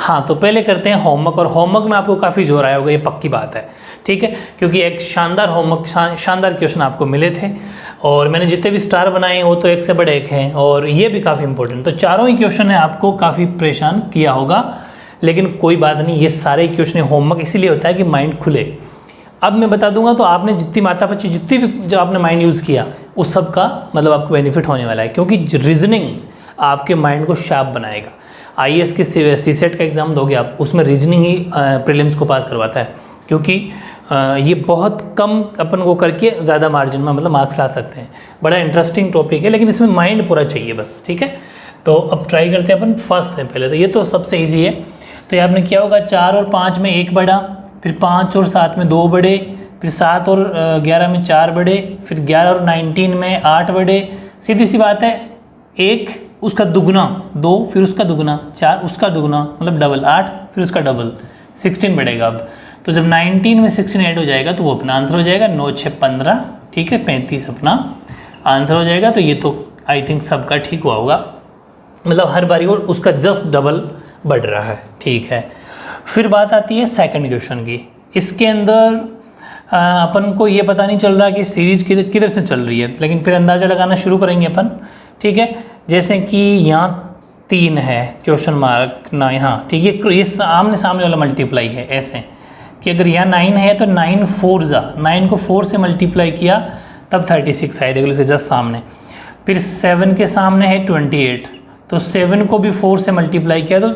हाँ, तो पहले करते हैं होमवर्क, और होमवर्क में आपको काफ़ी जोर आया होगा, ये पक्की बात है, ठीक है, क्योंकि एक शानदार होमवर्क, शानदार क्वेश्चन आपको मिले थे, और मैंने जितने भी स्टार बनाए हैं वो तो एक से बड़े एक हैं, और ये भी काफ़ी इंपॉर्टेंट, तो चारों ही क्वेश्चन ने आपको काफ़ी परेशान किया होगा, लेकिन कोई बात नहीं, ये सारे क्वेश्चन होमवर्क इसीलिए होता है कि माइंड खुले। अब मैं बता दूंगा, तो आपने जितनी माथापच्ची, जितनी भी जो आपने माइंड यूज़ किया, उस सब का मतलब आपको बेनिफिट होने वाला है, क्योंकि रीजनिंग आपके माइंड को शार्प बनाएगा। आईएएस के सीसेट का एग्ज़ाम दोगे आप, उसमें रीजनिंग ही प्रीलिम्स को पास करवाता है, क्योंकि ये बहुत कम अपन को करके ज़्यादा मार्जिन में मतलब मार्क्स ला सकते हैं। बड़ा इंटरेस्टिंग टॉपिक है, लेकिन इसमें माइंड पूरा चाहिए बस, ठीक है। तो अब ट्राई करते हैं अपन फर्स्ट से पहले, तो ये तो सबसे ईजी है। तो ये आपने किया होगा 4 और 5 में 1 बढ़ा, फिर 5 और 7 में 2 बढ़े, फिर 7 और 11 में 4 बढ़े, फिर 11 और 19 में 8 बढ़े। सीधी सी बात है, 1 उसका दुगना 2, फिर उसका दुगना 4, उसका दुगना मतलब डबल 8, फिर उसका डबल 16 बढ़ेगा। अब तो जब 19 में 16 ऐड हो जाएगा तो वो अपना आंसर हो जाएगा, 9 6 15, ठीक है, 35 अपना आंसर हो जाएगा। तो ये तो आई थिंक सबका ठीक हुआ होगा, मतलब हर बारी वो उसका जस्ट डबल बढ़ रहा है, ठीक है। फिर बात आती है सेकंड क्वेश्चन की। इसके अंदर अपन को ये पता नहीं चल रहा कि सीरीज किधर से चल रही है, लेकिन फिर अंदाज़ा लगाना शुरू करेंगे अपन, ठीक है। जैसे कि यहाँ 3 है, क्वेश्चन मार्क 9, हाँ ठीक है, ये आमने सामने वाला मल्टीप्लाई है, ऐसे कि अगर यहाँ 9 है तो 9 4 जा, 9 को 4 से मल्टीप्लाई किया तब 36 आए, देखो इसके जस्ट सामने। फिर 7 के सामने है 28, तो 7 को भी 4 से मल्टीप्लाई किया तो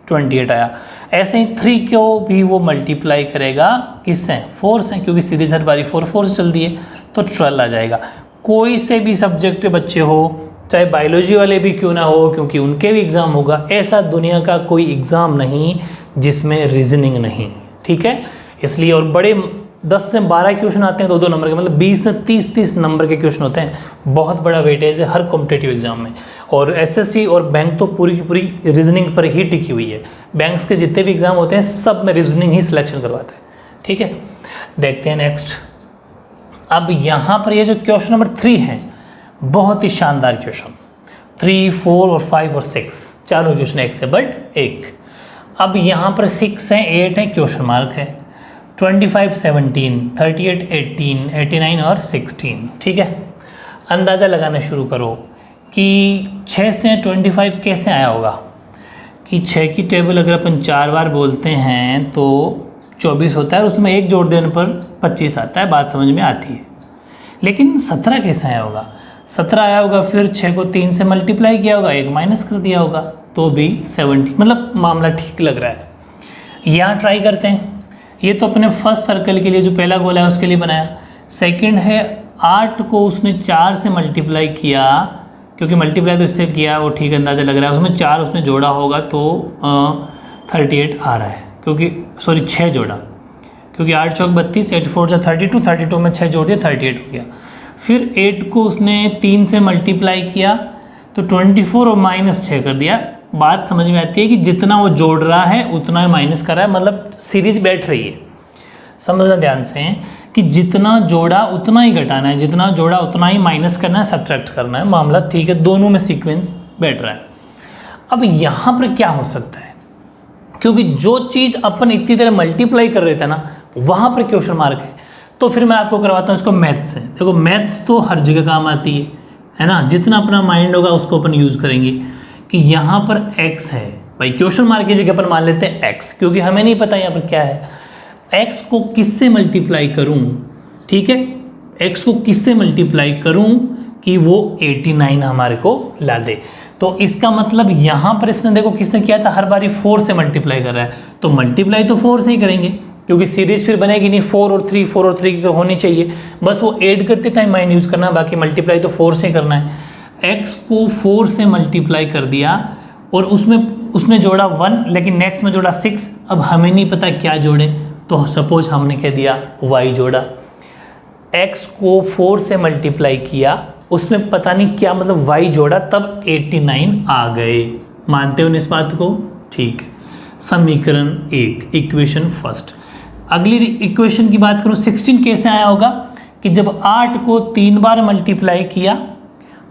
28 आया। ऐसे ही 3 को भी वो मल्टीप्लाई करेगा किससे, 4 से, क्योंकि सीरीज हर बारी 4 4 से चल रही है, तो 12 आ जाएगा। कोई से भी सब्जेक्ट के बच्चे हो, चाहे बायोलॉजी वाले भी क्यों ना हो, क्योंकि उनके भी एग्ज़ाम होगा, ऐसा दुनिया का कोई एग्ज़ाम नहीं जिसमें रीजनिंग नहीं, ठीक है। इसलिए और बड़े 10 से 12 क्वेश्चन आते हैं 2-2 नंबर के, मतलब 20 से 30 नंबर के क्वेश्चन होते हैं। बहुत बड़ा वेटेज है हर कॉम्पिटेटिव एग्जाम में, और एसएससी और बैंक तो पूरी की पूरी रीजनिंग पर ही टिकी हुई है। बैंक्स के जितने भी एग्जाम होते हैं सब में रीजनिंग ही सिलेक्शन करवाता है, ठीक है। देखते हैं नेक्स्ट। अब यहाँ पर ये जो क्वेश्चन नंबर 3 है, बहुत ही शानदार क्वेश्चन, 3, 4 और 5 और 6 चारों क्वेश्चन एक से बढ़ एक। अब यहाँ पर 6 है, 8 है, क्वेश्चन मार्क है, 25 17, 38 18, 89 और 16, ठीक है। अंदाज़ा लगाना शुरू करो कि 6 से 25 कैसे आया होगा। कि 6 की टेबल अगर अपन 4 बार बोलते हैं तो 24 होता है, और उसमें 1 जोड़ देने पर 25 आता है, बात समझ में आती है। लेकिन 17 कैसे आया होगा, 17 आया होगा, फिर 6 को 3 से मल्टीप्लाई किया होगा, 1 माइनस कर दिया होगा, तो भी 70, मतलब मामला ठीक लग रहा है। यहाँ ट्राई करते हैं। ये तो अपने फर्स्ट सर्कल के लिए जो पहला गोला है उसके लिए बनाया। सेकंड है 8 को उसने 4 से मल्टीप्लाई किया, क्योंकि मल्टीप्लाई तो इससे किया, वो ठीक अंदाज़ा लग रहा है, उसमें 4 उसने जोड़ा होगा तो 38 आ रहा है, क्योंकि सॉरी 6 जोड़ा, क्योंकि 8 चौक 32, 8 4 32, 32 में 6 जोड़ दिया, 38 हो गया। फिर 8 को उसने 3 से मल्टीप्लाई किया तो 24 और -6 कर दिया। बात समझ में आती है कि जितना वो जोड़ रहा है उतना ही माइनस कर रहा है, मतलब सीरीज बैठ रही है। समझना ध्यान से कि जितना जोड़ा उतना ही घटाना है, जितना जोड़ा उतना ही माइनस करना है, सब्ट्रैक्ट करना है, मामला ठीक है, दोनों में सीक्वेंस बैठ रहा है। अब यहाँ पर क्या हो सकता है, क्योंकि जो चीज़ अपन इतनी देर मल्टीप्लाई कर रहे थे ना, वहाँ पर क्वेश्चन मार्क है। तो फिर मैं आपको करवाता हूँ इसको मैथ्स से। देखो मैथ्स तो हर जगह काम आती है ना, जितना अपना माइंड होगा उसको अपन यूज़ करेंगे। कि यहाँ पर x है, भाई क्वेश्चन मार्क की जगह पर मान लेते हैं x, क्योंकि हमें नहीं पता यहाँ पर क्या है। x को किससे मल्टीप्लाई करूँ, ठीक है, x को किससे मल्टीप्लाई करूँ कि वो 89 हमारे को ला दे। तो इसका मतलब यहाँ पर इसने देखो किसने किया था, हर बारी 4 से मल्टीप्लाई कर रहा है, तो मल्टीप्लाई तो 4 से ही करेंगे, क्योंकि सीरीज फिर बनेगी नहीं, 4 और 3 4 और 3 की होनी चाहिए, बस वो ऐड करते टाइम माइंड यूज़ करना, बाकी मल्टीप्लाई तो 4 से करना है। x को 4 से मल्टीप्लाई कर दिया, और उसने जोड़ा 1, लेकिन नेक्स्ट में जोड़ा 6। अब हमें नहीं पता क्या जोड़े, तो सपोज हमने कह दिया y जोड़ा। x को 4 से मल्टीप्लाई किया, उसमें पता नहीं क्या मतलब y जोड़ा, तब 89 आ गए। मानते हो इस बात को, ठीक। समीकरण 1, इक्वेशन फर्स्ट। अगली इक्वेशन की बात करूँ, 16 कैसे आया होगा कि जब 8 को 3 बार मल्टीप्लाई किया,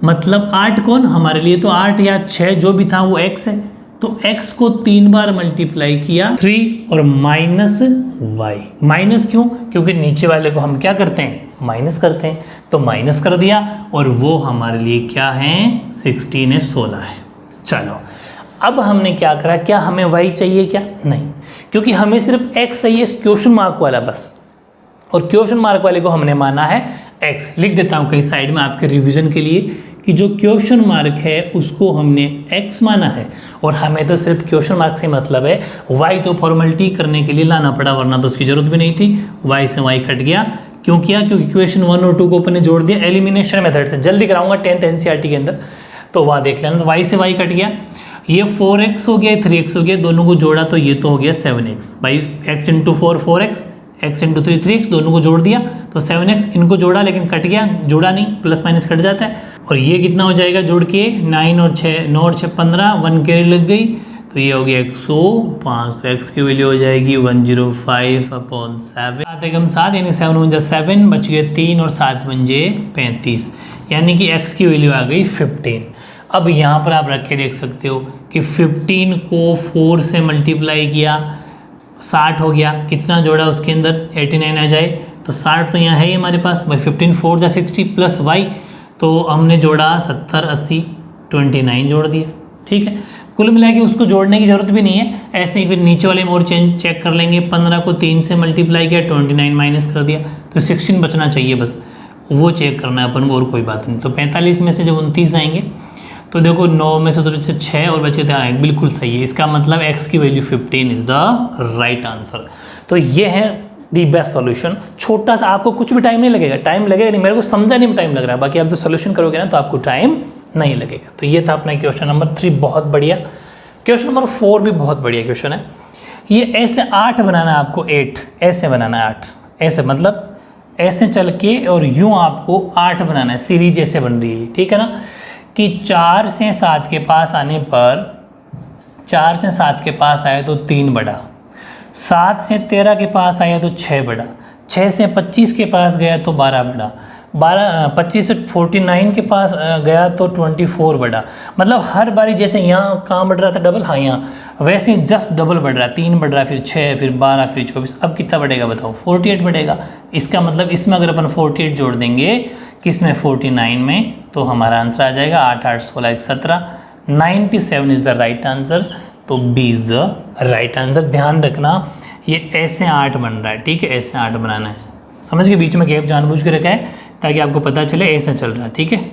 मतलब 8 कौन हमारे लिए तो 8 या 6 जो भी था वो x है, तो x को 3 बार मल्टीप्लाई किया 3 और माइनस y। माइनस क्यों? क्योंकि नीचे वाले को हम क्या करते हैं, माइनस करते हैं, तो माइनस कर दिया और वो हमारे लिए क्या है, 16 है, 16 है। चलो अब हमने क्या करा, क्या हमें y चाहिए क्या? नहीं, क्योंकि हमें सिर्फ x चाहिए, क्वेश्चन मार्क वाला बस, और क्वेश्चन मार्क वाले को हमने माना है x। लिख देता हूँ कहीं साइड में आपके रिवीजन के लिए कि जो क्वेश्चन मार्क है उसको हमने x माना है, और हमें तो सिर्फ क्वेश्चन मार्क से मतलब है, y तो फॉर्मेलिटी करने के लिए लाना पड़ा, वरना तो उसकी जरूरत भी नहीं थी। y से y कट गया, क्यों किया? क्योंकि इक्वेशन 1 और 2 को अपन ने जोड़ दिया एलिमिनेशन मेथड से। जल्दी कराऊंगा 10th NCERT के अंदर, तो वहाँ देख लेना। तो y से y कट गया, ये 4x हो गया, 3x हो गया, दोनों को जोड़ा तो ये तो हो गया 7x। भाई x into 4 4x, x into 3 3x, दोनों को जोड़ दिया तो 7x। इनको जोड़ा लेकिन कट गया, जोड़ा नहीं, प्लस माइनस कट जाता है। और ये कितना हो जाएगा जोड़ के, 9 और 6 15, 1 कैरी लग गई, तो ये हो गया 105। तो x की वैल्यू हो जाएगी 105/7। 7 एकम 7 यानी 7 1 7, बच गए 3 और 7 1 35, यानी कि x की वैल्यू आ गई 15। अब यहाँ पर आप रख के देख सकते हो कि 15 को 4 से मल्टीप्लाई किया 60 हो गया, कितना जोड़ा उसके अंदर 89 आ जाए, तो 60 तो यहाँ है ही हमारे पास। भाई 15 4 जा 60 प्लस y, तो हमने जोड़ा 70 80 29 जोड़ दिया। ठीक है, कुल मिला के उसको जोड़ने की जरूरत भी नहीं है, ऐसे ही फिर नीचे वाले में और चेक कर लेंगे। 15 को 3 से मल्टीप्लाई किया, 29 माइनस कर दिया, तो 16 बचना चाहिए, बस वो चेक करना है अपन को, और कोई बात नहीं। तो 45 में से जब 29 आएंगे तो देखो 9 में से तो बचे 6 और बचे थे 1, बिल्कुल सही है। इसका मतलब x की value 15 is the right answer. तो ये है दी बेस्ट सॉल्यूशन। छोटा सा, आपको कुछ भी टाइम नहीं लगेगा, टाइम लगेगा नहीं, मेरे को समझाने में टाइम लग रहा है, बाकी आप जो सोल्यूशन करोगे ना तो आपको टाइम नहीं लगेगा। तो ये था अपना क्वेश्चन नंबर 3, बहुत बढ़िया। क्वेश्चन नंबर 4 भी बहुत बढ़िया क्वेश्चन है। ये ऐसे 8 बनाना है आपको, 8 ऐसे बनाना है, 8 ऐसे, मतलब ऐसे चल के और यूँ आपको 8 बनाना है, सीरीज ऐसे बन रही है। ठीक है ना, कि 4 से 7 के पास आने पर, 4 से 7 के पास आया तो 3 बढ़ा, 7 से 13 के पास आया तो 6 बढ़ा, 6 से 25 के पास गया तो 12 बढ़ा, 25 से 49 के पास गया तो 24 बढ़ा। मतलब हर बारी जैसे यहाँ कहाँ बढ़ रहा था डबल, हाँ यहाँ, वैसे जस्ट डबल बढ़ रहा है, 3 बढ़ रहा है, फिर 6, फिर 12, फिर 24। अब कितना बढ़ेगा बताओ, 48 बढ़ेगा। इसका मतलब इसमें अगर अपन 48 जोड़ देंगे, किसमें, 49 में, तो हमारा आंसर आ जाएगा 8 8 16 17, 97 इज द राइट आंसर। तो B is the right answer. ध्यान रखना ये ऐसे 8 बन रहा है, ठीक है, ऐसे 8 बनाना है, समझ के बीच में गैप जानबूझ के रखा है ताकि आपको पता चले ऐसा चल रहा है। ठीक है,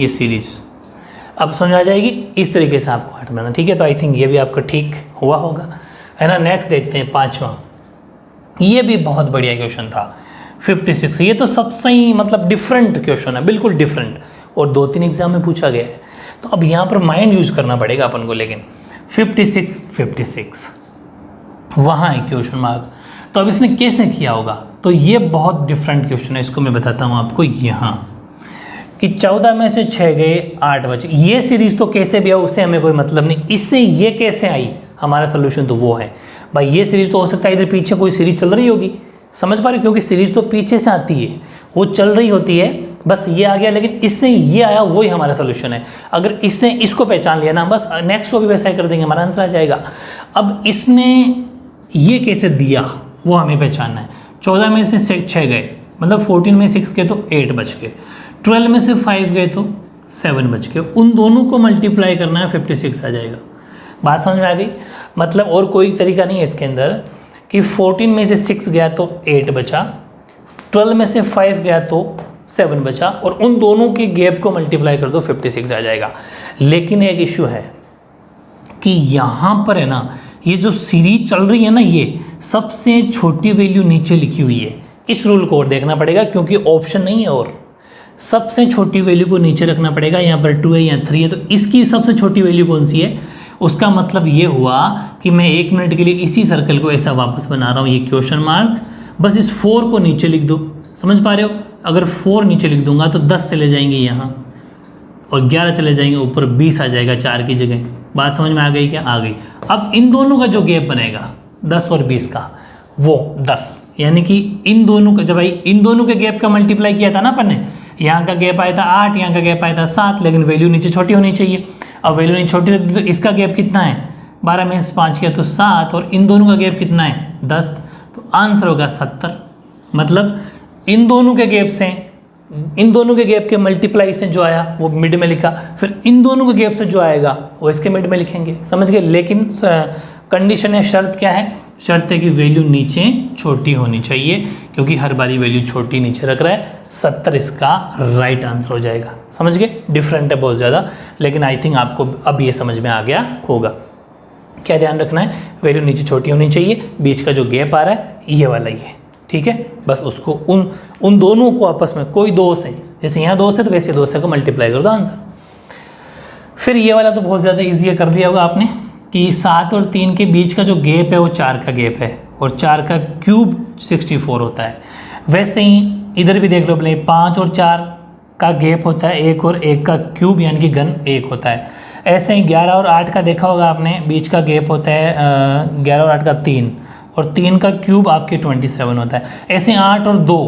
ये सीरीज अब समझ आ जाएगी, इस तरीके से आपको 8 बनाना। ठीक है, तो आई थिंक ये भी आपका ठीक हुआ होगा, है ना। नेक्स्ट देखते हैं 5वां। ये भी बहुत बढ़िया क्वेश्चन था, 56। ये तो सबसे ही मतलब डिफरेंट क्वेश्चन है, बिल्कुल डिफरेंट, और 2-3 एग्जाम में पूछा गया है। तो अब यहाँ पर माइंड यूज करना पड़ेगा अपन को। लेकिन 56 वहाँ है क्वेश्चन मार्क, तो अब इसने कैसे किया होगा, तो ये बहुत डिफरेंट क्वेश्चन है। इसको मैं बताता हूँ आपको यहाँ, कि 14 में से 6 गए 8 बचे। ये सीरीज तो कैसे भी हो उससे हमें कोई मतलब नहीं, इससे ये कैसे आई, हमारा सोल्यूशन तो वो है। भाई ये सीरीज तो हो सकता है इधर पीछे कोई सीरीज चल रही होगी, समझ पा रहे हो, क्योंकि सीरीज तो पीछे से आती है, वो चल रही होती है, बस ये आ गया, लेकिन इससे ये आया, वही हमारा सोल्यूशन है। अगर इससे इसको पहचान लिया ना, बस नेक्स्ट को भी वैसा ही कर देंगे, हमारा आंसर आ जाएगा। अब इसने ये कैसे दिया वो हमें पहचानना है। 14 में से 6 गए, मतलब 14 में 6 गए तो 8 बच गए, 12 में से 5 गए तो 7 बच गए, उन दोनों को मल्टीप्लाई करना है, 56 आ जाएगा। बात समझ में आ गई, मतलब और कोई तरीका नहीं है इसके अंदर, कि 14 में से 6 गया तो 8 बचा, 12 में से 5 गया तो 7 बचा, और उन दोनों के गैप को मल्टीप्लाई कर दो, 56 आ जाएगा। लेकिन एक इश्यू है कि यहाँ पर है ना, ये जो सीरीज चल रही है ना, ये सबसे छोटी वैल्यू नीचे लिखी हुई है। इस रूल को और देखना पड़ेगा, क्योंकि ऑप्शन नहीं है, और सबसे छोटी वैल्यू को नीचे रखना पड़ेगा। यहाँ पर 2 है, यहाँ 3 है, तो इसकी सबसे छोटी वैल्यू कौन सी है। उसका मतलब ये हुआ कि मैं 1 मिनट के लिए इसी सर्कल को ऐसा वापस बना रहा हूँ, ये क्वेश्चन मार्क, बस इस 4 को नीचे लिख दो, समझ पा रहे हो। अगर 4 नीचे लिख दूंगा तो 10 चले जाएंगे यहाँ, और 11 चले जाएंगे ऊपर, 20 आ जाएगा 4 की जगह। बात समझ में आ गई क्या, आ गई। अब इन दोनों का जो गैप बनेगा 10 और 20 का, वो 10, यानी कि इन दोनों का, जब भाई इन दोनों के गैप का मल्टीप्लाई किया था ना अपन ने, यहाँ का गैप आया था 8, यहाँ का गैप आया था 7, लेकिन वैल्यू नीचे छोटी होनी चाहिए। अब वैल्यू नहीं छोटी रखती तो इसका गैप कितना है, 12 में से 5 किया तो 7, और इन दोनों का गैप कितना है 10, तो आंसर होगा 70। मतलब इन दोनों के गैप से, इन दोनों के गैप के मल्टीप्लाई से जो आया वो मिड में लिखा, फिर इन दोनों के गैप से जो आएगा वो इसके मिड में लिखेंगे, समझ गए। लेकिन कंडीशन है, शर्त क्या है, शर्त है कि वैल्यू नीचे छोटी होनी चाहिए, क्योंकि हर बारी वैल्यू छोटी नीचे रख रहा है। 70 इसका राइट आंसर हो जाएगा, समझ गए। डिफरेंट है बहुत ज़्यादा, लेकिन आई थिंक आपको अब ये समझ में आ गया होगा। क्या ध्यान रखना है, वैल्यू नीचे छोटी होनी चाहिए, बीच का जो गैप आ रहा है ये वाला ही है, ठीक है। बस उसको उन दोनों को आपस में कोई दो से, जैसे यहाँ 2 से तो वैसे 2 से को मल्टीप्लाई कर दो आंसर। फिर ये वाला तो बहुत ज़्यादा ईजी है, कर दिया होगा आपने कि 7 और 3 के बीच का जो गैप है वो 4 का गैप है, और 4 का क्यूब 64 होता है। वैसे ही इधर भी देख लो अपने 5 और 4 का गैप होता है 1, और 1 का क्यूब यानी कि घन 1 होता है। ऐसे ही 11 और 8 का देखा होगा आपने, बीच का गैप होता है 11 और 8 का 3, और 3 का क्यूब आपके 27 होता है। ऐसे 8 और 2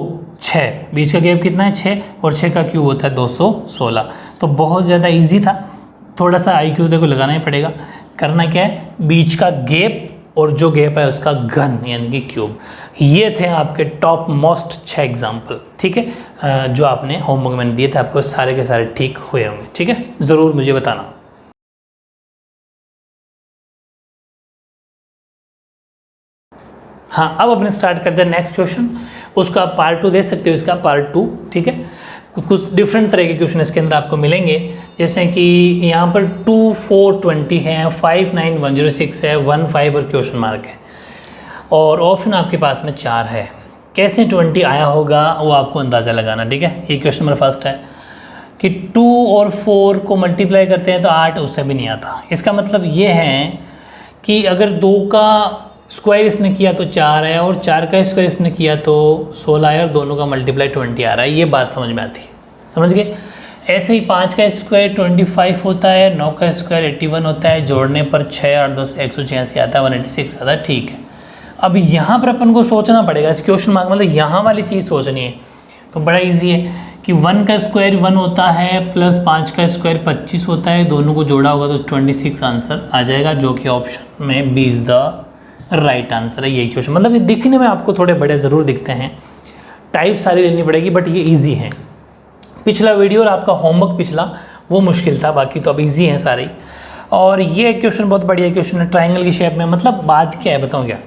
6, बीच का गैप कितना है 6, और 6 का क्यूब होता है 216। तो बहुत ज़्यादा ईजी था, थोड़ा सा IQ देखो लगाना ही पड़ेगा। करना क्या है, बीच का गैप और जो गैप है उसका घन यानी कि क्यूब। ये थे आपके टॉप मोस्ट 6 एग्जाम्पल, ठीक है, जो आपने होमवर्क में दिए थे, आपको सारे के सारे ठीक हुए होंगे, ठीक है। ज़रूर मुझे बताना। हाँ, अब अपने स्टार्ट करते हैं नेक्स्ट क्वेश्चन। उसका पार्ट 2 दे सकते हो, इसका पार्ट 2, ठीक है। कुछ डिफरेंट तरह के क्वेश्चन इसके अंदर आपको मिलेंगे, जैसे कि यहाँ पर 2, 4, 20 है, 5, 9, 106 है, 1, 5 और क्वेश्चन मार्क है, और ऑप्शन आपके पास में 4 है। कैसे 20 आया होगा वो आपको अंदाज़ा लगाना, ठीक है। ये क्वेश्चन नंबर फर्स्ट है कि 2 और 4 को मल्टीप्लाई करते हैं तो 8 उससे भी नहीं आता। इसका मतलब ये है कि अगर 2 का स्क्वायर इसने किया तो 4 है, और 4 का स्क्वायर इसने किया तो 16 है, और दोनों का मल्टीप्लाई 20 आ रहा है। ये बात समझ में आती है, समझ गए। ऐसे ही 5 का स्क्वायर 25 होता है, 9 का स्क्वायर 81 होता है, जोड़ने पर 6 और 10 186 आता है, 186 आता है, ठीक है। अब यहाँ पर अपन को सोचना पड़ेगा, इस क्वेश्चन मार्क मतलब यहाँ वाली चीज़ सोचनी है, तो बड़ा ईजी है कि 1 का स्क्वायर 1 होता है, प्लस 5 का स्क्वायर 25 होता है, दोनों को जोड़ा होगा तो 26 आंसर आ जाएगा, जो कि ऑप्शन में B is the right answer है। यही क्वेश्चन, मतलब ये दिखने में आपको थोड़े बड़े ज़रूर दिखते हैं, टाइप सारी लेनी पड़ेगी, बट ये इजी है। पिछला वीडियो और आपका होमवर्क पिछला वो मुश्किल था, बाकी तो अब इजी हैं सारे। और ये क्वेश्चन बहुत बढ़िया क्वेश्चन है, ट्रायंगल की शेप में। मतलब बात क्या है बताऊँ क्या,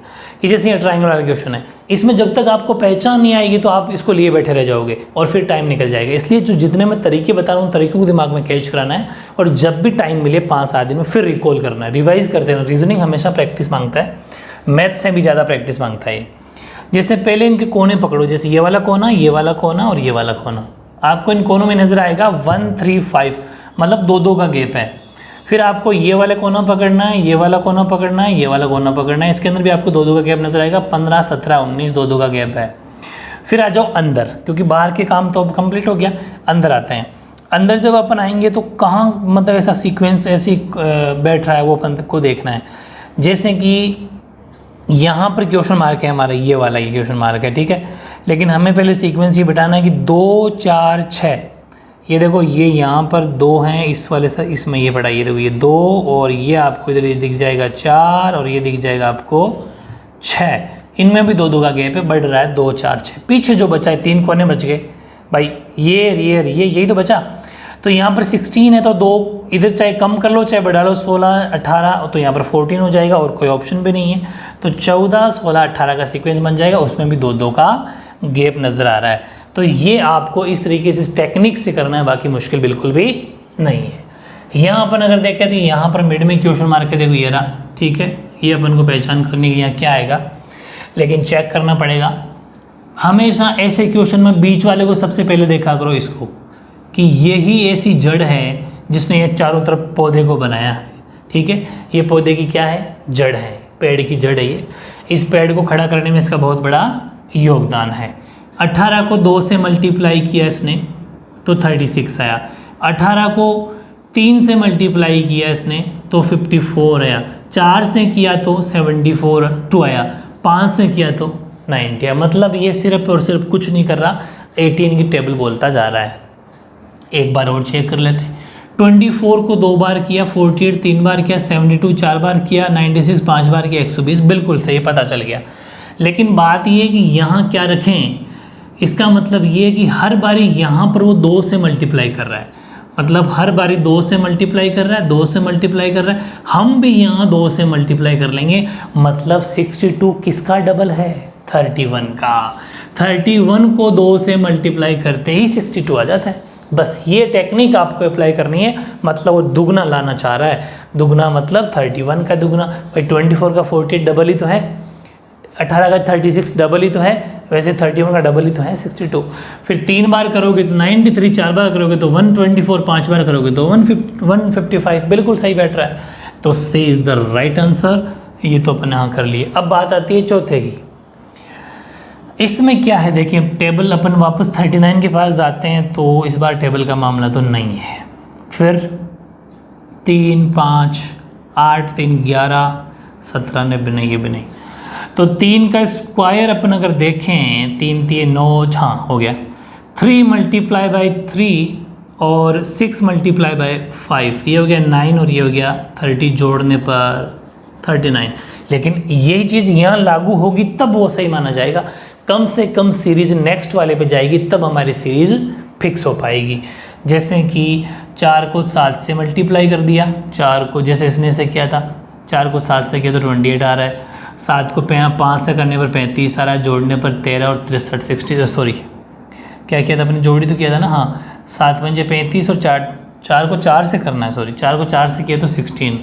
कि जैसे ये ट्रायंगल वाला क्वेश्चन है, इसमें जब तक आपको पहचान नहीं आएगी तो आप इसको लिए बैठे रह जाओगे और फिर टाइम निकल जाएगा। इसलिए जो जितने मैं तरीके बता रहा हूँ, तरीकों को दिमाग में कैच कराना है, और जब भी टाइम मिले 5-7 दिन में फिर रिकॉल करना है, रिवाइज करते रहना। रीजनिंग हमेशा प्रैक्टिस मांगता है, मैथ से भी ज़्यादा प्रैक्टिस मांगता है। जैसे पहले इनके कोने पकड़ो, जैसे ये वाला कोना, ये वाला कोना और ये वाला कोना, आपको इन कोनों में नजर आएगा 1, 3, 5, मतलब 2-2 का गैप है। फिर आपको ये वाला कोना पकड़ना है, ये वाला कोना पकड़ना है, ये वाला कोना पकड़ना है, इसके अंदर भी आपको 2-2 का गैप नजर आएगा, 15, 17, 19 2-2 का गैप है। फिर आ जाओ अंदर, क्योंकि बाहर के काम तो अब कंप्लीट हो गया, अंदर आते हैं। अंदर जब अपन आएंगे तो कहाँ मतलब ऐसा सीक्वेंस ऐसी बैठ रहा है वो अपन को देखना है। जैसे कि यहाँ पर क्वेश्चन मार्क है हमारा, ये वाला ये क्वेश्चन मार्क है, ठीक है। लेकिन हमें पहले सीक्वेंस ये बताना है कि 2, 4, 6, ये देखो ये यहाँ पर 2 हैं, इस वाले से इसमें ये पड़ा, ये देखो ये 2, और ये आपको इधर ये दिख जाएगा 4, और ये दिख जाएगा आपको 6। इनमें भी 2-2 का गैप है, बढ़ रहा है 2, 4, 6। पीछे जो बचा है 3 कोने बच गए भाई, ये यही तो बचा। तो यहाँ पर 16 है तो 2 इधर चाहे कम कर लो चाहे बढ़ा लो, 16, 18, तो यहाँ पर 14 हो जाएगा, और कोई ऑप्शन भी नहीं है, तो 14, 16, 18 का सीक्वेंस बन जाएगा, उसमें भी 2-2 का गैप नज़र आ रहा है। तो ये आपको इस तरीके से टेक्निक से करना है, बाकी मुश्किल बिल्कुल भी नहीं है। यहाँ अपन अगर देखें तो यहाँ पर मिड में क्वेश्चन मार्क है, देखो ये रहा, ठीक है। ये अपन को पहचान करने के यहाँ क्या आएगा, लेकिन चेक करना पड़ेगा। हमेशा ऐसे क्वेश्चन में बीच वाले को सबसे पहले देखा करो इसको, कि यही ऐसी जड़ है जिसने ये चारों तरफ पौधे को बनाया है, ठीक है। ये पौधे की क्या है, जड़ है, पेड़ की जड़ है ये। इस पेड़ को खड़ा करने में इसका बहुत बड़ा योगदान है। 18 को 2 से मल्टीप्लाई किया इसने तो 36 आया, 18 को 3 से मल्टीप्लाई किया इसने तो 54 आया, 4 से किया तो 74 आया, 5 से किया तो 90 आया। मतलब ये सिर्फ और सिर्फ कुछ नहीं कर रहा, 18 की टेबल बोलता जा रहा है। एक बार और चेक कर लेते हैं। 24 को 2 बार किया, 48 3 बार किया, 72 4 बार किया, 96 5 बार किया, 120 बिल्कुल सही पता चल गया। लेकिन बात ये है कि यहाँ क्या रखें, इसका मतलब ये है कि हर बारी यहाँ पर वो 2 से मल्टीप्लाई कर रहा है, मतलब हर बारी 2 से मल्टीप्लाई कर रहा है, 2 से मल्टीप्लाई कर रहा है, हम भी यहाँ 2 से मल्टीप्लाई कर लेंगे। मतलब 62 किसका डबल है, 31 का। 31 को 2 से मल्टीप्लाई करते ही 62 आ जाता है। बस ये टेक्निक आपको अप्लाई करनी है, मतलब वो दुगना लाना चाह रहा है। दुगना मतलब 31 का दुगना, भाई 24 का 48 डबल ही तो है, 18 का 36 डबल ही तो है, वैसे 31 का डबल ही तो है 62। फिर 3 बार करोगे तो 93, 4 बार करोगे तो 124, 5 बार करोगे तो 155, बिल्कुल सही बैठ रहा है। तो सी इज़ द राइट आंसर। ये तो अपन यहाँ कर लिए। अब बात आती है चौथे की। इसमें क्या है देखिए, टेबल अपन वापस 39 के पास जाते हैं तो इस बार टेबल का मामला तो नहीं है। फिर 3 5 8 3 11 17 ने भी नहीं, ये भी नहीं। तो 3 का स्क्वायर अपन अगर देखें, 3 3 9, हाँ हो गया। 3 मल्टीप्लाई बाई 3 और 6 मल्टीप्लाई बाई 5, ये हो गया 9 और ये हो गया 30, जोड़ने पर 39। लेकिन यही चीज़ यहाँ लागू होगी तब वो सही माना जाएगा। कम से कम सीरीज नेक्स्ट वाले पे जाएगी तब हमारी सीरीज फिक्स हो पाएगी। जैसे कि 4 को 7 से मल्टीप्लाई कर दिया, 4 को जैसे इसने से किया था, 4 को 7 से किया तो 28 आ रहा है, 7 को 5 से करने पर 35 आ रहा है, जोड़ने पर 13 और 63 60, सॉरी क्या किया था अपने, जोड़ी तो किया था ना, हाँ 7 पंजे 35 और 4 को 4 से करना है, सॉरी 4 को 4 से किया तो 16,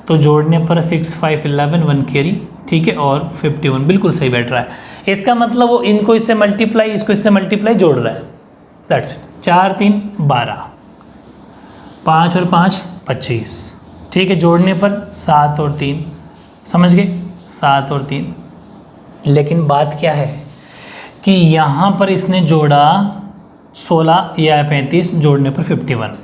तो जोड़ने पर 6 5 11 1 कैरी, ठीक है, और 51 बिल्कुल सही बैठ रहा है। इसका मतलब वो इनको इससे मल्टीप्लाई, इसको इससे मल्टीप्लाई जोड़ रहा है, दैट्स इट। 4 3 12, 5 और 5 25, ठीक है, जोड़ने पर 7 और 3, समझ गए, 7 और 3। लेकिन बात क्या है कि यहाँ पर इसने जोड़ा 16 या 35, जोड़ने पर 51,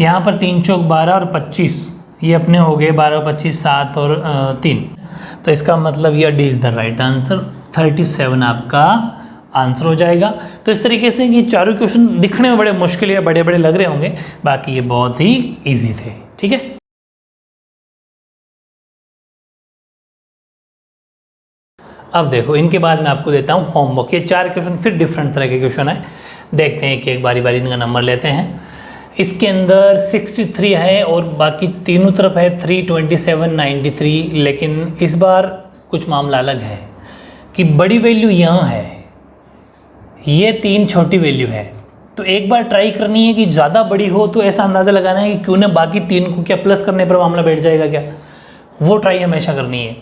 यहाँ पर 3 चौक 12 और 25, ये अपने हो गए 12 और 25 7 और 3, तो इसका मतलब ये D is the right answer. 37 आपका आंसर हो जाएगा। तो इस तरीके से ये चारों क्वेश्चन दिखने में बड़े मुश्किल या बड़े बड़े लग रहे होंगे, बाकी ये बहुत ही इजी थे, ठीक है। अब देखो इनके बाद मैं आपको देता हूँ होमवर्क। ये 4 क्वेश्चन फिर डिफरेंट तरह के क्वेश्चन है, देखते हैं कि एक बारी बारी इनका नंबर लेते हैं। इसके अंदर 63 है और बाकी तीनों तरफ है 327 93, लेकिन इस बार कुछ मामला अलग है कि बड़ी वैल्यू यहाँ है, ये 3 छोटी वैल्यू है। तो एक बार ट्राई करनी है कि ज़्यादा बड़ी हो तो ऐसा अंदाज़ा लगाना है कि क्यों ना बाकी 3 को क्या प्लस करने पर मामला बैठ जाएगा क्या, वो ट्राई हमेशा करनी है।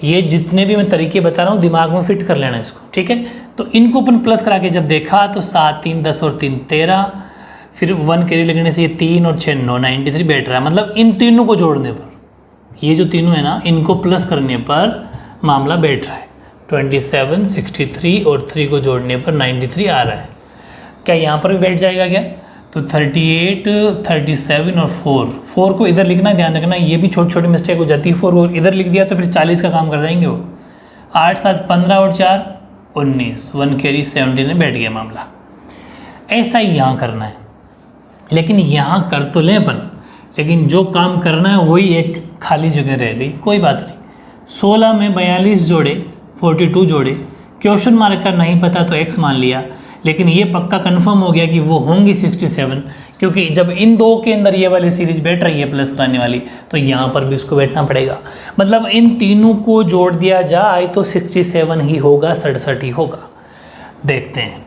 ये जितने भी मैं तरीके बता रहा हूँ दिमाग में फिट कर लेना इसको, ठीक है। तो इनको अपन प्लस करा के जब देखा तो 7 3 10 और 3 13, फिर 1 कैरी लगने से ये 3 और 6 9 93 बैठ रहा है। मतलब इन तीनों को जोड़ने पर, ये जो तीनों है ना, इनको प्लस करने पर मामला बैठ रहा है। 27 63 और 3 को जोड़ने पर 93 आ रहा है। क्या यहाँ पर भी बैठ जाएगा क्या, तो 38 37 और 4 को इधर लिखना, ध्यान रखना ये भी छोटी छोटी मिस्टेक हो जाती है। 4 को इधर लिख दिया तो फिर 40 का काम कर जाएंगे वो। 8 7 15 और 4 19, 1 कैरी 17 में बैठ गया मामला। ऐसा ही यहाँ करना है, लेकिन यहाँ कर तो लें अपन, लेकिन जो काम करना है वही एक खाली जगह रह गई, कोई बात नहीं। 16 में 42 जोड़े, 42 जोड़े, क्वेश्चन मार्क का नहीं पता तो x मान लिया, लेकिन ये पक्का कंफर्म हो गया कि वो होंगी 67, क्योंकि जब इन दो के अंदर ये वाली सीरीज बैठ रही है प्लस कराने वाली, तो यहाँ पर भी उसको बैठना पड़ेगा। मतलब इन तीनों को जोड़ दिया जाए तो 67 ही होगा, 67 ही होगा। देखते हैं,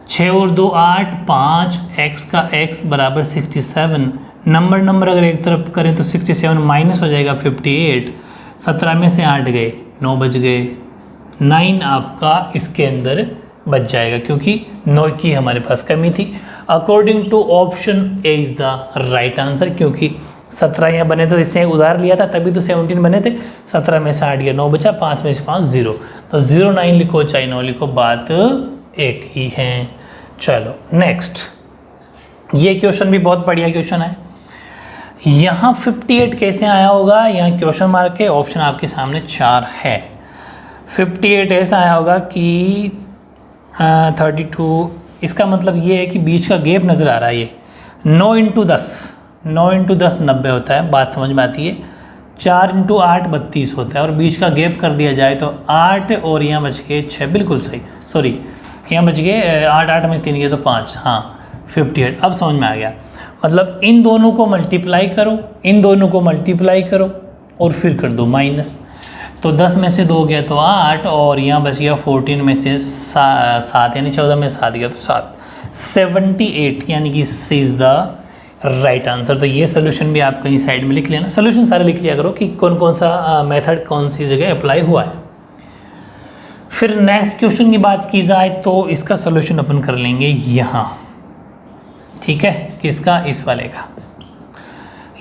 6 और 2 8, 5 x का x बराबर 67। नंबर अगर एक तरफ करें तो 67 माइनस हो जाएगा 58। 17 में से 8 गए, 9 बच गए, 9 आपका इसके अंदर बच जाएगा, क्योंकि 9 की हमारे पास कमी थी। According to option A is the right answer, क्योंकि 17 यहाँ बने तो इससे उधार लिया था तभी तो 17 बने थे। 17 में से 8 गया, 9 बचा, 5 में से 5 0, तो 0 9 लिखो चाहे 9 लिखो, बात एक ही है। चलो नेक्स्ट, ये क्वेश्चन भी बहुत बढ़िया क्वेश्चन है। यहाँ 58 कैसे आया होगा, यहाँ क्वेश्चन मार्क के ऑप्शन आपके सामने 4 है। 58 ऐसा आया होगा कि 32, इसका मतलब ये है कि बीच का गैप नज़र आ रहा है, ये 9 × 10, 9 इंटू 10 90 होता है, बात समझ में आती है। 4 इंटू 8 32 होता है, और बीच का गैप कर दिया जाए तो 8 और यहाँ बच गए 6, बिल्कुल सही, सॉरी यहाँ बच गए 8, 8 में 3 गए तो 5, हाँ 58। अब समझ में आ गया, मतलब इन दोनों को मल्टीप्लाई करो, इन दोनों को मल्टीप्लाई करो और फिर कर दो माइनस। तो 10 में से 2 गया तो 8, और यहाँ बच गया 14 में से 7, यानी 14 में 7 गया तो 7, 78, यानी कि सी इज़ द राइट आंसर। तो ये सोल्यूशन भी आप कहीं साइड में लिख लेना, सोल्यूशन सारे लिख लिया करो कि कौन कौन सा मेथड कौन सी जगह अप्लाई हुआ है। फिर नेक्स्ट क्वेश्चन की बात की जाए तो इसका सोल्यूशन अपन कर लेंगे यहाँ, ठीक है, किसका, इस वाले का।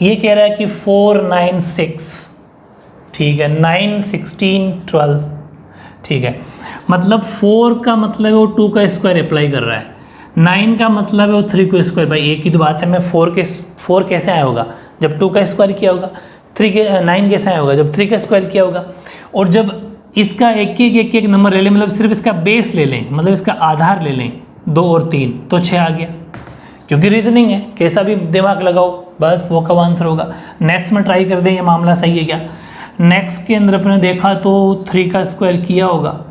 ये कह रहा है कि 4, 9, 6, ठीक है, 9, 16, 12, ठीक है, मतलब 4 का मतलब है वो 2 का स्क्वायर अप्लाई कर रहा है, 9 का मतलब है वो 3 को स्क्वायर। भाई एक ही तो बात है, मैं 4 कैसे आया होगा जब 2 का स्क्वायर किया होगा, 9 कैसे आया होगा जब 3 का स्क्वायर किया होगा। और जब इसका एक नंबर ले लें, मतलब सिर्फ इसका बेस ले लें, मतलब इसका आधार ले लें 2 और 3, तो 6 आ गया, क्योंकि रीजनिंग है, कैसा भी दिमाग लगाओ बस वो कब आंसर होगा। नेक्स्ट में ट्राई कर दें ये मामला सही है क्या। नेक्स्ट के अंदर अपने देखा तो 3 का स्क्वायर किया होगा,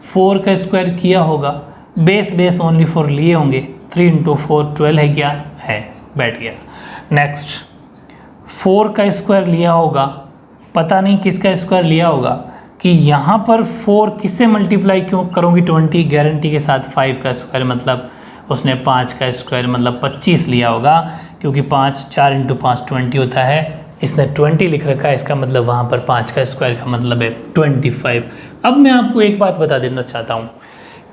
4 का स्क्वायर किया होगा, बेस ओनली 4 लिए होंगे, 3 इंटू 4 12 है क्या, है, बैठ गया। नेक्स्ट 4 का स्क्वायर लिया होगा, पता नहीं किसका स्क्वायर लिया होगा, कि यहाँ पर 4 किससे मल्टीप्लाई क्यों करूँगी 20 गारंटी के साथ, 5 का स्क्वायर मतलब उसने 5 का स्क्वायर मतलब 25 लिया होगा, क्योंकि 4 इंटू 5 20 होता है, इसने 20 लिख रखा है, इसका मतलब वहाँ पर 5 का स्क्वायर का मतलब है 25। अब मैं आपको एक बात बता देना चाहता हूँ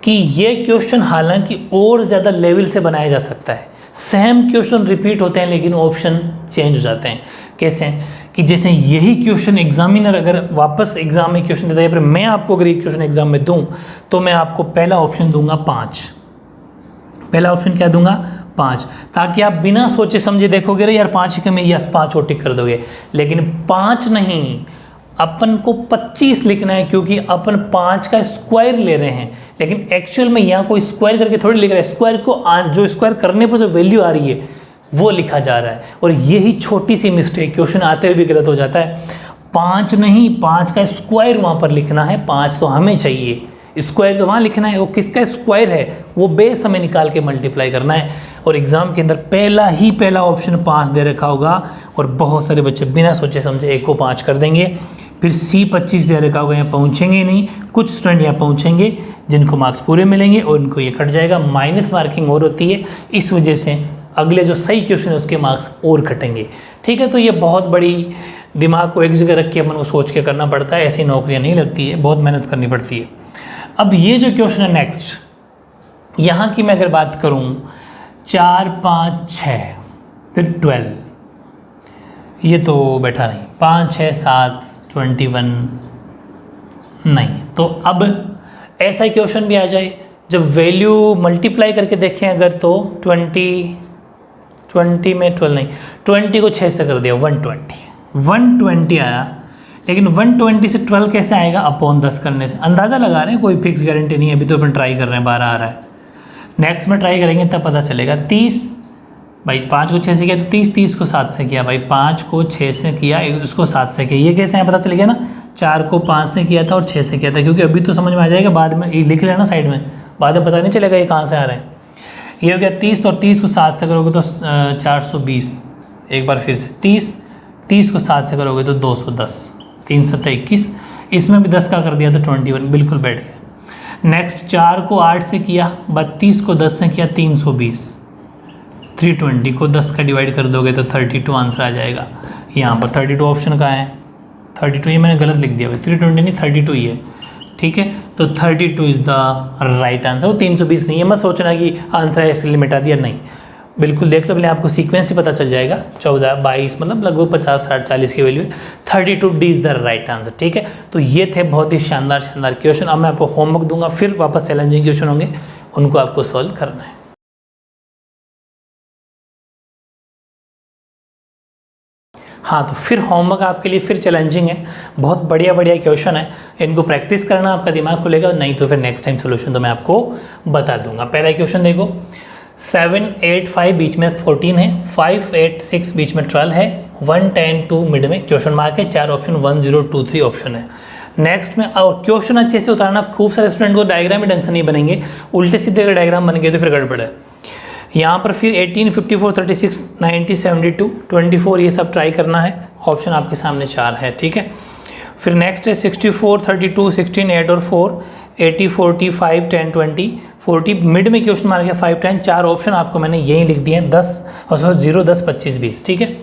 कि ये क्वेश्चन हालांकि और ज़्यादा लेवल से बनाया जा सकता है, सेम क्वेश्चन रिपीट होते हैं लेकिन ऑप्शन चेंज हो जाते हैं। कैसे, कि जैसे यही क्वेश्चन एग्जामिनर अगर वापस एग्जाम में क्वेश्चन देता है, फिर मैं आपको अगर ये क्वेश्चन एग्जाम में दूं तो मैं आपको पहला ऑप्शन दूंगा 5, पहला ऑप्शन क्या दूंगा 5, ताकि आप बिना सोचे समझे देखोगे यार 5 ही कम है, यस 5 और टिक कर दोगे। लेकिन 5 नहीं, अपन को 25 लिखना है, क्योंकि अपन 5 का स्क्वायर ले रहे हैं, लेकिन एक्चुअल में यहाँ कोई स्क्वायर करके थोड़ी लिख रहा है, स्क्वायर को जो स्क्वायर करने पर जो वैल्यू आ रही है वो लिखा जा रहा है। और यही छोटी सी मिस्टेक क्वेश्चन आते हुए भी गलत हो जाता है। 5 नहीं, 5 का स्क्वायर वहाँ पर लिखना है, 5 तो हमें चाहिए, स्क्वायर तो वहाँ लिखना है, वो किसका स्क्वायर है वो बेस हमें निकाल के मल्टीप्लाई करना है। और एग्जाम के अंदर पहला ऑप्शन 5 दे रखा होगा, और बहुत सारे बच्चे बिना सोचे समझे 1 को 5 कर देंगे। फिर C 25 दे रखा होगा, यहाँ पहुँचेंगे नहीं, कुछ स्टूडेंट यहाँ पहुँचेंगे जिनको मार्क्स पूरे मिलेंगे और उनको ये कट जाएगा, माइनस मार्किंग और होती है, इस वजह से अगले जो सही क्वेश्चन है उसके मार्क्स और कटेंगे। ठीक है, तो ये बहुत बड़ी दिमाग को एक जगह रख के अपन को सोच के करना पड़ता है, ऐसी नौकरियाँ नहीं लगती है, बहुत मेहनत करनी पड़ती है। अब ये जो क्वेश्चन है नेक्स्ट, यहाँ की मैं अगर बात करूँ 4, 5, 6 फिर 12, ये तो बैठा नहीं, 5, 6, 7, 21 नहीं। तो अब ऐसा क्वेश्चन भी आ जाए जब वैल्यू मल्टीप्लाई करके देखें अगर, तो 20 में 12 नहीं, 20 को 6 से कर दिया 120 आया, लेकिन 120 से 12 कैसे आएगा, अपॉन 10 करने से। अंदाज़ा लगा रहे हैं, कोई फिक्स गारंटी नहीं है, अभी तो अपन ट्राई कर रहे हैं, 12 आ रहा है, नेक्स्ट में ट्राई करेंगे तब पता चलेगा। 30, भाई 5 को 6 से किया तो 30 को 7 से किया, भाई 5 को 6 से किया, उसको 7 से किया, ये कैसे है पता चल गया ना। 4 को 5 से किया था और 6 से किया था, क्योंकि अभी तो समझ में आ जाएगा, बाद में ये लिख लेना साइड में, बाद में पता नहीं चलेगा ये कहाँ से आ रहे हैं। ये हो गया 30, और 30 को 7 से करोगे तो 420, एक बार फिर से 30 को 7 से करोगे तो 210, 3 7 21, इसमें भी 10 का कर दिया तो 21, बिल्कुल बैठ गया। नेक्स्ट 4 को 8 से किया, 32 को 10 से किया 320, 320 को 10 का डिवाइड कर दोगे तो 32 आंसर आ जाएगा। यहाँ पर 32 ऑप्शन का है, 32 ये मैंने गलत लिख दिया भाई, 320 नहीं 32 ही है, ठीक है, तो 32 इज़ द राइट आंसर। वो 320 नहीं है, मत सोचना कि आंसर है इसलिए मिटा दिया, नहीं, बिल्कुल देख लो पहले, आपको सीक्वेंस ही पता चल जाएगा। 14, 22 मतलब लगभग 50, 60, 40 की वैल्यू है, 32 D is the right answer. ठीक है, तो ये थे बहुत ही शानदार क्वेश्चन। अब मैं आपको होमवर्क दूंगा, फिर वापस चैलेंजिंग क्वेश्चन होंगे, उनको आपको सॉल्व करना है। हाँ, तो फिर होमवर्क आपके लिए फिर चैलेंजिंग है, बहुत बढ़िया क्वेश्चन है, इनको प्रैक्टिस करना, आपका दिमाग खुलेगा, नहीं तो फिर नेक्स्ट टाइम सोल्यूशन तो मैं आपको बता दूंगा। पहला क्वेश्चन देखो, 7, 8, 5 बीच में 14 है, 5, 8, 6 बीच में 12 है, 1, 10, 2 मिड में क्वेश्चन मार्क है, 4 ऑप्शन 1, 0, 2, 3 ऑप्शन है। नेक्स्ट में और क्वेश्चन अच्छे से उतारना, खूब सारे स्टूडेंट को डायग्राम ही ढंग से नहीं बनेंगे, उल्टे सीधे अगर डायग्राम बन गए तो फिर गड़बड़ है। यहाँ पर फिर 18, 54, 36, 90, 72, 24 ये सब ट्राई करना है, ऑप्शन आपके सामने 4 है, ठीक है। फिर नेक्स्ट है 64, 32, 16, 8 और 4, 80, 40, 5, 10, 20, 40 मिड में क्वेश्चन मार्क है 5, 10, 4 ऑप्शन आपको मैंने यही लिख दिए हैं, 10 और 0, 10, 25, 20, ठीक है।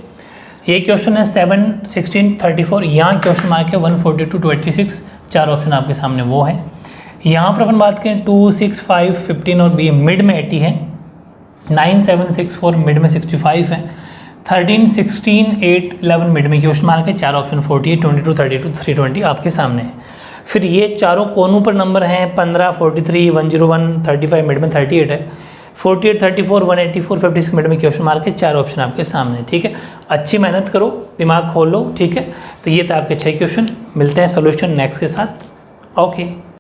ये क्वेश्चन है 7, 16, 34, यहाँ क्वेश्चन मार्क है 142, 26, 4 ऑप्शन आपके सामने वो है। यहाँ पर अपन बात करें 2, 6, 5, 15 और बी मिड में 80 है, 9, 7, 6, 4 मिड में 65 है, 13, 16, 8, 11 मिड में क्वेश्चन मार्क है, 4 ऑप्शन 48, 22, 32, 320 आपके सामने है। फिर ये चारों कोनों पर नंबर हैं 15, 43, 101, 35 मिड में 38 है, 48, 34, 184, 56 मिड में क्वेश्चन मार्क है, 4 ऑप्शन आपके सामने, ठीक है। अच्छी मेहनत करो, दिमाग खोल लो, ठीक है। तो ये था आपके 6 क्वेश्चन। मिलते हैं सोल्यूशन नेक्स्ट के साथ। ओके।